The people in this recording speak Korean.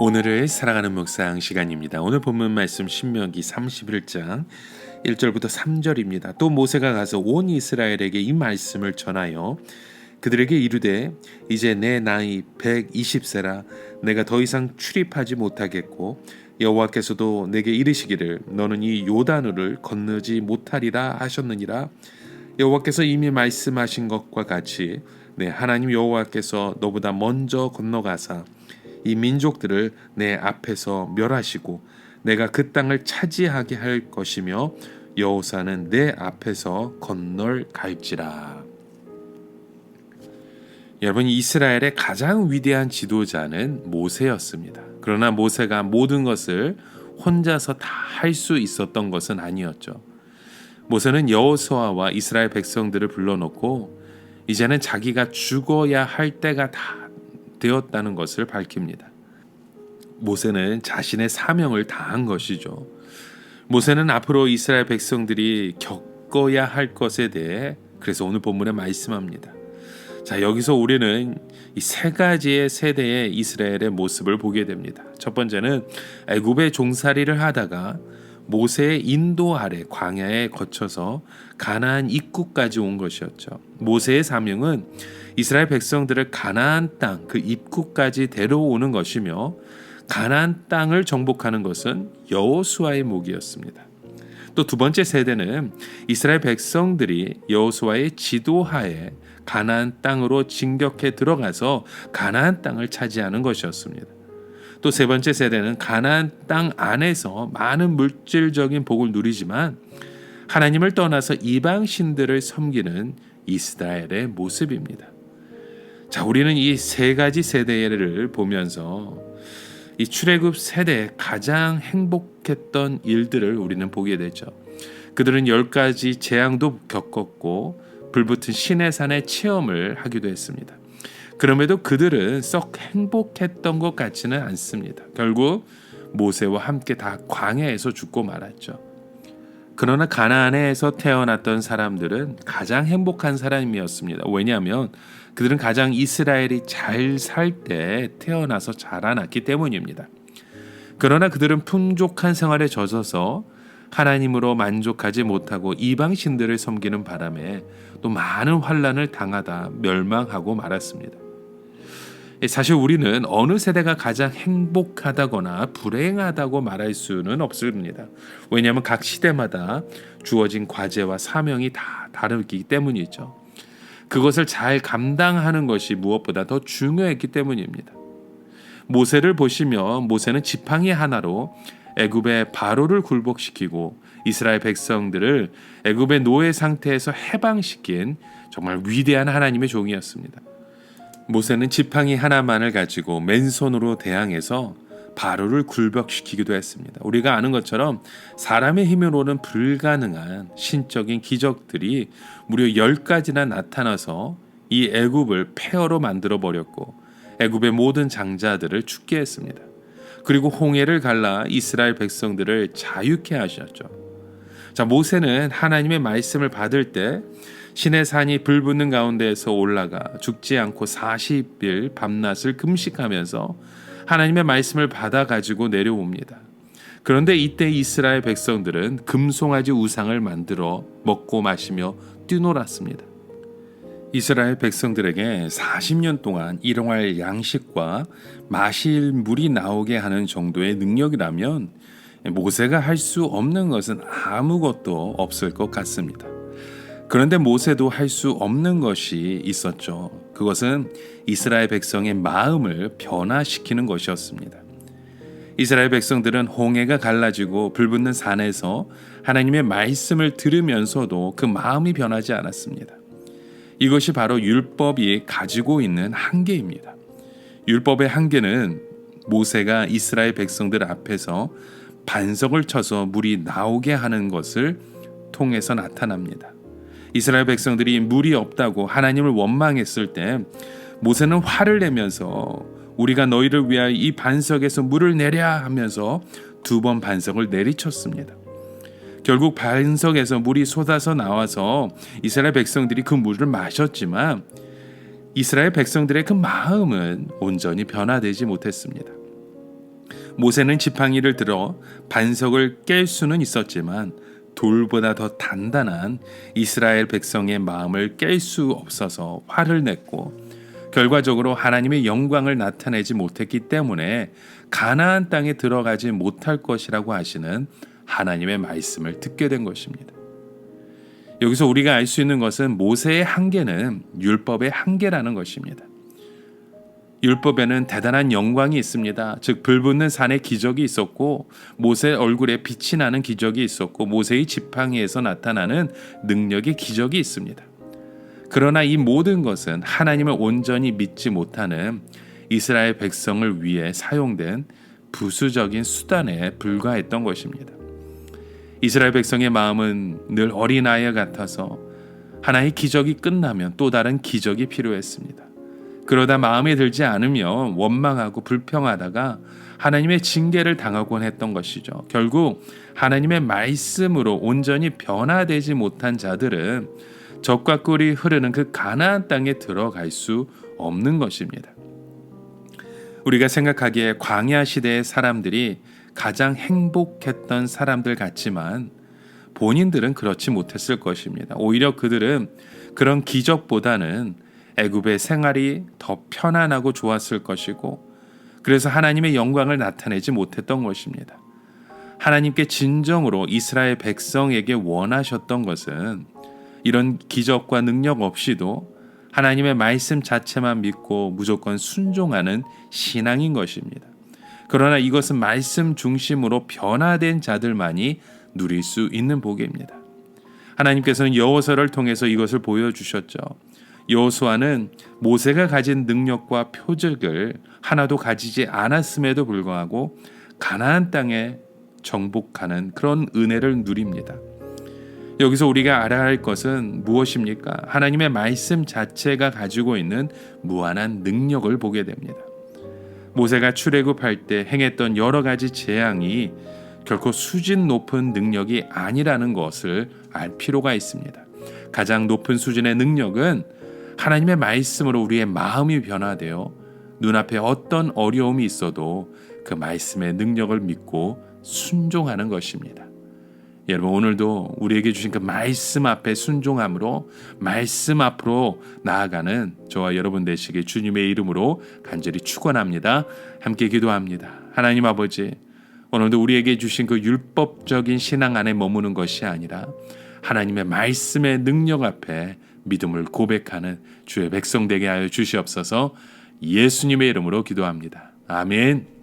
오늘을 사랑하는 묵상 시간입니다. 오늘 본문 말씀 신명기 31장 1절부터 3절입니다. 또 모세가 가서 온 이스라엘에게 이 말씀을 전하여 그들에게 이르되 이제 내 나이 120세라 내가 더 이상 출입하지 못하겠고 여호와께서도 내게 이르시기를 너는 이 요단을 건너지 못하리라 하셨느니라. 여호와께서 이미 말씀하신 것과 같이 내 하나님 여호와께서 너보다 먼저 건너가사 이 민족들을 내 앞에서 멸하시고 내가 그 땅을 차지하게 할 것이며 여호사는 내 앞에서 건널갈지라. 여러분, 이스라엘의 가장 위대한 지도자는 모세였습니다. 그러나 모세가 모든 것을 혼자서 다 할 수 있었던 것은 아니었죠. 모세는 여호수아와 이스라엘 백성들을 불러놓고 이제는 자기가 죽어야 할 때가 다 되었다는 것을 밝힙니다. 모세는 자신의 사명을 다한 것이죠. 모세는 앞으로 이스라엘 백성들이 겪어야 할 것에 대해 그래서 오늘 본문에 말씀합니다. 자, 여기서 우리는 이 세 가지의 세대의 이스라엘의 모습을 보게 됩니다. 첫 번째는 애굽의 종살이를 하다가 모세의 인도 아래 광야에 거쳐서 가나안 입구까지 온 것이었죠. 모세의 사명은 이스라엘 백성들을 가나안 땅 그 입구까지 데려오는 것이며 가나안 땅을 정복하는 것은 여호수아의 몫이었습니다. 또 두 번째 세대는 이스라엘 백성들이 여호수아의 지도하에 가나안 땅으로 진격해 들어가서 가나안 땅을 차지하는 것이었습니다. 또 세 번째 세대는 가나안 땅 안에서 많은 물질적인 복을 누리지만 하나님을 떠나서 이방 신들을 섬기는 이스라엘의 모습입니다. 자, 우리는 이 세 가지 세대를 보면서 이 출애굽 세대의 가장 행복했던 일들을 우리는 보게 되죠. 그들은 10가지 재앙도 겪었고 불붙은 시내산의 체험을 하기도 했습니다. 그럼에도 그들은 썩 행복했던 것 같지는 않습니다. 결국 모세와 함께 다 광야에서 죽고 말았죠. 그러나 가나안에서 태어났던 사람들은 가장 행복한 사람이었습니다. 왜냐하면 그들은 가장 이스라엘이 잘 살 때 태어나서 자라났기 때문입니다. 그러나 그들은 풍족한 생활에 젖어서 하나님으로 만족하지 못하고 이방 신들을 섬기는 바람에 또 많은 환난을 당하다 멸망하고 말았습니다. 사실 우리는 어느 세대가 가장 행복하다거나 불행하다고 말할 수는 없습니다. 왜냐하면 각 시대마다 주어진 과제와 사명이 다 다르기 때문이죠. 그것을 잘 감당하는 것이 무엇보다 더 중요했기 때문입니다. 모세를 보시면 모세는 지팡이 하나로 애굽의 바로를 굴복시키고 이스라엘 백성들을 애굽의 노예 상태에서 해방시킨 정말 위대한 하나님의 종이었습니다. 모세는 지팡이 하나만을 가지고 맨손으로 대항해서 바로를 굴복시키기도 했습니다. 우리가 아는 것처럼 사람의 힘으로는 불가능한 신적인 기적들이 무려 10가지나 나타나서 이 애굽을 폐허로 만들어 버렸고 애굽의 모든 장자들을 죽게 했습니다. 그리고 홍해를 갈라 이스라엘 백성들을 자유케 하셨죠. 자, 모세는 하나님의 말씀을 받을 때 신의 산이 불붙는 가운데에서 올라가 죽지 않고 40일 밤낮을 금식하면서 하나님의 말씀을 받아 가지고 내려옵니다. 그런데 이때 이스라엘 백성들은 금송아지 우상을 만들어 먹고 마시며 뛰놀았습니다. 이스라엘 백성들에게 40년 동안 일용할 양식과 마실 물이 나오게 하는 정도의 능력이라면 모세가 할 수 없는 것은 아무것도 없을 것 같습니다. 그런데 모세도 할 수 없는 것이 있었죠. 그것은 이스라엘 백성의 마음을 변화시키는 것이었습니다. 이스라엘 백성들은 홍해가 갈라지고 불붙는 산에서 하나님의 말씀을 들으면서도 그 마음이 변하지 않았습니다. 이것이 바로 율법이 가지고 있는 한계입니다. 율법의 한계는 모세가 이스라엘 백성들 앞에서 반석을 쳐서 물이 나오게 하는 것을 통해서 나타납니다. 이스라엘 백성들이 물이 없다고 하나님을 원망했을 때 모세는 화를 내면서 우리가 너희를 위하여 이 반석에서 물을 내랴 하면서 2번 반석을 내리쳤습니다. 결국 반석에서 물이 쏟아서 나와서 이스라엘 백성들이 그 물을 마셨지만 이스라엘 백성들의 그 마음은 온전히 변화되지 못했습니다. 모세는 지팡이를 들어 반석을 깰 수는 있었지만 돌보다 더 단단한 이스라엘 백성의 마음을 깰 수 없어서 화를 냈고, 결과적으로 하나님의 영광을 나타내지 못했기 때문에 가나안 땅에 들어가지 못할 것이라고 하시는 하나님의 말씀을 듣게 된 것입니다. 여기서 우리가 알 수 있는 것은 모세의 한계는 율법의 한계라는 것입니다. 율법에는 대단한 영광이 있습니다. 즉 불붙는 산에 기적이 있었고, 모세 얼굴에 빛이 나는 기적이 있었고, 모세의 지팡이에서 나타나는 능력의 기적이 있습니다. 그러나 이 모든 것은 하나님을 온전히 믿지 못하는 이스라엘 백성을 위해 사용된 부수적인 수단에 불과했던 것입니다. 이스라엘 백성의 마음은 늘 어린아이 같아서 하나의 기적이 끝나면 또 다른 기적이 필요했습니다. 그러다 마음에 들지 않으면 원망하고 불평하다가 하나님의 징계를 당하곤 했던 것이죠. 결국 하나님의 말씀으로 온전히 변화되지 못한 자들은 젖과 꿀이 흐르는 그 가나안 땅에 들어갈 수 없는 것입니다. 우리가 생각하기에 광야 시대의 사람들이 가장 행복했던 사람들 같지만 본인들은 그렇지 못했을 것입니다. 오히려 그들은 그런 기적보다는 애굽의 생활이 더 편안하고 좋았을 것이고, 그래서 하나님의 영광을 나타내지 못했던 것입니다. 하나님께 진정으로 이스라엘 백성에게 원하셨던 것은 이런 기적과 능력 없이도 하나님의 말씀 자체만 믿고 무조건 순종하는 신앙인 것입니다. 그러나 이것은 말씀 중심으로 변화된 자들만이 누릴 수 있는 복입니다. 하나님께서는 여호수아를 통해서 이것을 보여주셨죠. 여호수아는 모세가 가진 능력과 표적을 하나도 가지지 않았음에도 불구하고 가나안 땅에 정복하는 그런 은혜를 누립니다. 여기서 우리가 알아야 할 것은 무엇입니까? 하나님의 말씀 자체가 가지고 있는 무한한 능력을 보게 됩니다. 모세가 출애굽할 때 행했던 여러 가지 재앙이 결코 수준 높은 능력이 아니라는 것을 알 필요가 있습니다. 가장 높은 수준의 능력은 하나님의 말씀으로 우리의 마음이 변화되어 눈앞에 어떤 어려움이 있어도 그 말씀의 능력을 믿고 순종하는 것입니다. 여러분, 오늘도 우리에게 주신 그 말씀 앞에 순종함으로 말씀 앞으로 나아가는 저와 여러분 되시길 주님의 이름으로 간절히 축원합니다. 함께 기도합니다. 하나님 아버지, 오늘도 우리에게 주신 그 율법적인 신앙 안에 머무는 것이 아니라 하나님의 말씀의 능력 앞에 믿음을 고백하는 주의 백성 되게 하여 주시옵소서. 예수님의 이름으로 기도합니다. 아멘.